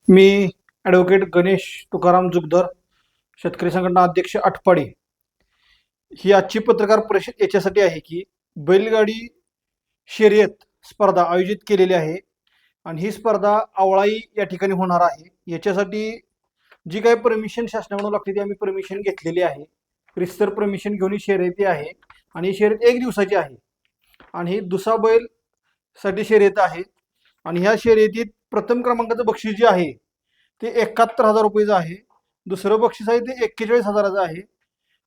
मी advocate Ganesh Tukaram Jugdhar, शेतकरी संघटना अध्यक्ष आटपाडी. ही आजची पत्रकार परिषद याच्यासाठी आहे की बैलगाडी शर्यत स्पर्धा आयोजित केलेली आहे आणि ही स्पर्धा आवळाई या ठिकाणी होणार आहे. याच्यासाठी जी काही परमिशन शासनाकडून लागते ती आम्ही परमिशन घेतलेली आहे. रिस्तर परमिशन घेऊन ही शर्यती आहे आणि ही शर्यत 1 दिवसाची आहे आणि ही दुसरा बैल साठी शर्यत आहे आणि ह्या शर्यतीत प्रथम क्रमांकाचं बक्षीस जे आहे ते 71,000 रुपयेचं आहे. दुसरं बक्षीस आहे ते 41,000चं आहे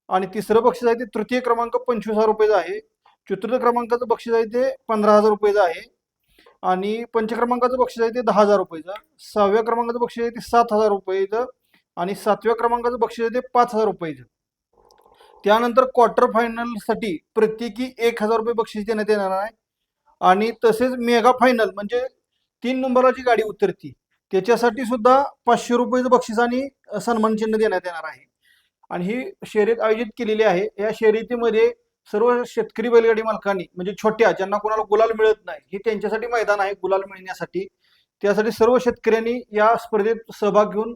आणि तिसरं बक्षीस आहे ते तृतीय क्रमांक 25,000 रुपयेचं आहे. चतुर्थ क्रमांकाचं बक्षीस आहे ते 15,000 रुपयेचं आहे आणि पंचक्रमांकाचं बक्षीस आहे ते 10,000 रुपयेचं. 6व्या क्रमांकाचं बक्षीस आहे ते 7,000 रुपयेचं आणि 7व्या क्रमांकाचं बक्षीस आहे ते 5,000 रुपयेचं. त्यानंतर क्वार्टर फायनलसाठी प्रत्येकी 1,000 रुपये बक्षीस देण्यात येणार आहे आणि तसेच मेगा फायनल म्हणजे 3 नंबरची गाडी उतरती त्याच्यासाठी सुद्धा 500 रुपयेचं बक्षीस आणि सन्मान चिन्ह देण्यात येणार आहे आणि ही शर्यत आयोजित केलेली आहे. या शर्यतीमध्ये सर्व शेतकरी बैलगाडी मालकांनी म्हणजे छोट्या ज्यांना कोणाला गुलाल मिळत नाही ही त्यांच्यासाठी मैदान आहे गुलाल मिळण्यासाठी. त्यासाठी सर्व शेतकऱ्यांनी या स्पर्धेत सहभाग घेऊन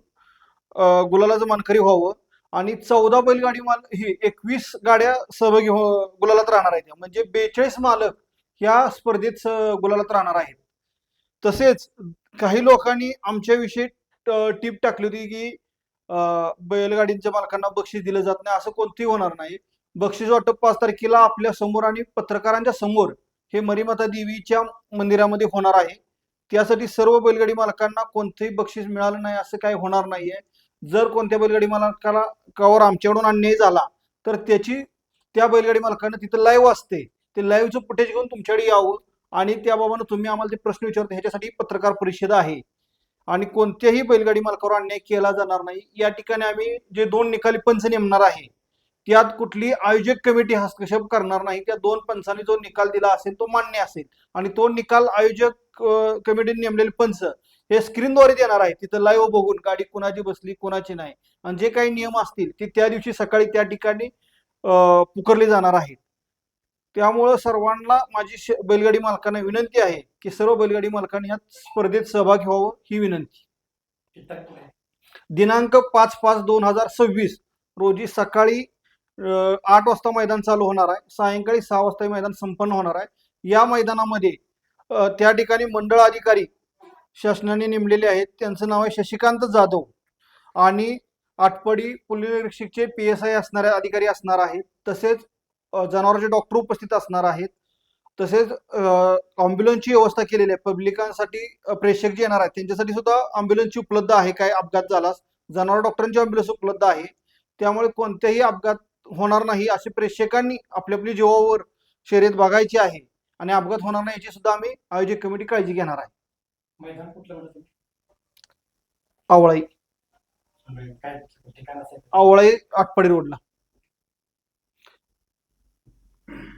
गुलालाचं मानकरी व्हावं आणि 14 बैलगाडी ही 21 गाड्या सहभागी गुलालात राहणार आहेत म्हणजे 42 मालक या स्पर्धेत गुलालात राहणार आहेत. तसेच काही लोकांनी आमच्याविषयी टीप टाकली होती की बैलगाडींच्या मालकांना बक्षीस दिलं जात नाही. असं कोणतेही होणार नाही. बक्षीस वाटप 5 तारखेला आपल्या समोर आणि पत्रकारांच्या समोर हे मरीमाता देवीच्या मंदिरामध्ये होणार आहे. त्यासाठी सर्व बैलगाडी मालकांना कोणतेही बक्षीस मिळालं नाही असं काही होणार नाहीये. जर कोणत्या बैलगाडी मालकाला कावर आमच्याकडून अन्याय झाला तर त्या बैलगाडी मालकांना तिथं लाईव्ह असते ते लाईव्हचं फुटेज घेऊन तुमच्याकडे यावं आणि त्याबाबत तुम्ही आम्हाला ते प्रश्न विचारता ह्याच्यासाठी पत्रकार परिषद आहे आणि कोणत्याही बैलगाडी मालकावर अन्याय केला जाणार नाही. या ठिकाणी आम्ही जे 2 निकाली पंच नेमणार आहे त्यात कुठली आयोजक कमिटी हस्तक्षेप करणार नाही. त्या 2 पंचांनी जो निकाल दिला असेल तो मान्य असेल आणि तो निकाल आयोजक कमिटीने नेमलेले पंच हे स्क्रीनद्वारे देणार आहे. तिथं लाईव्ह बघून गाडी कुणाची बसली कुणाची नाही आणि जे काही नियम असतील ते त्या दिवशी सकाळी त्या ठिकाणी पुकारले जाणार आहेत. त्यामुळं सर्वांना माझी बैलगाडी मालकांना विनंती आहे की सर्व बैलगाडी मालकांनी या स्पर्धेत सहभागी व्हावं ही विनंती. दिनांक 5/5/2026 रोजी सकाळी 8 वाजता मैदान चालू होणार आहे. सायंकाळी 6 वाजता मैदान संपन्न होणार आहे. या मैदानामध्ये त्या ठिकाणी मंडळ अधिकारी शासनाने नेमलेले आहेत. त्यांचं नाव आहे शशिकांत जाधव आणि आटपाडी पोलीस निरीक्षकचे PSI असणारे अधिकारी असणार आहेत. तसेच जनावरांचे डॉक्टर उपस्थित असणार आहेत. तसेच ॲम्ब्युलन्सची व्यवस्था केलेली आहे. पब्लिकांसाठी प्रेक्षक जे येणार आहेत त्यांच्यासाठी सुद्धा ॲम्ब्युलन्सची उपलब्ध आहे. काय अपघात झालास जनावर डॉक्टरांची ॲम्ब्युलन्स उपलब्ध आहे. त्यामुळे कोणतेही अपघात होणार नाही असे प्रेक्षकांनी आपली आपली जीवावर शर्यत बघायची आहे आणि अपघात होणार नाही याची सुद्धा आम्ही आयोजक कमिटी काळजी घेणार आहे. मैदान कुठलं म्हणतो? आवळाई काय ठिकाण असेल? आवळाई आटपाडी रोडला.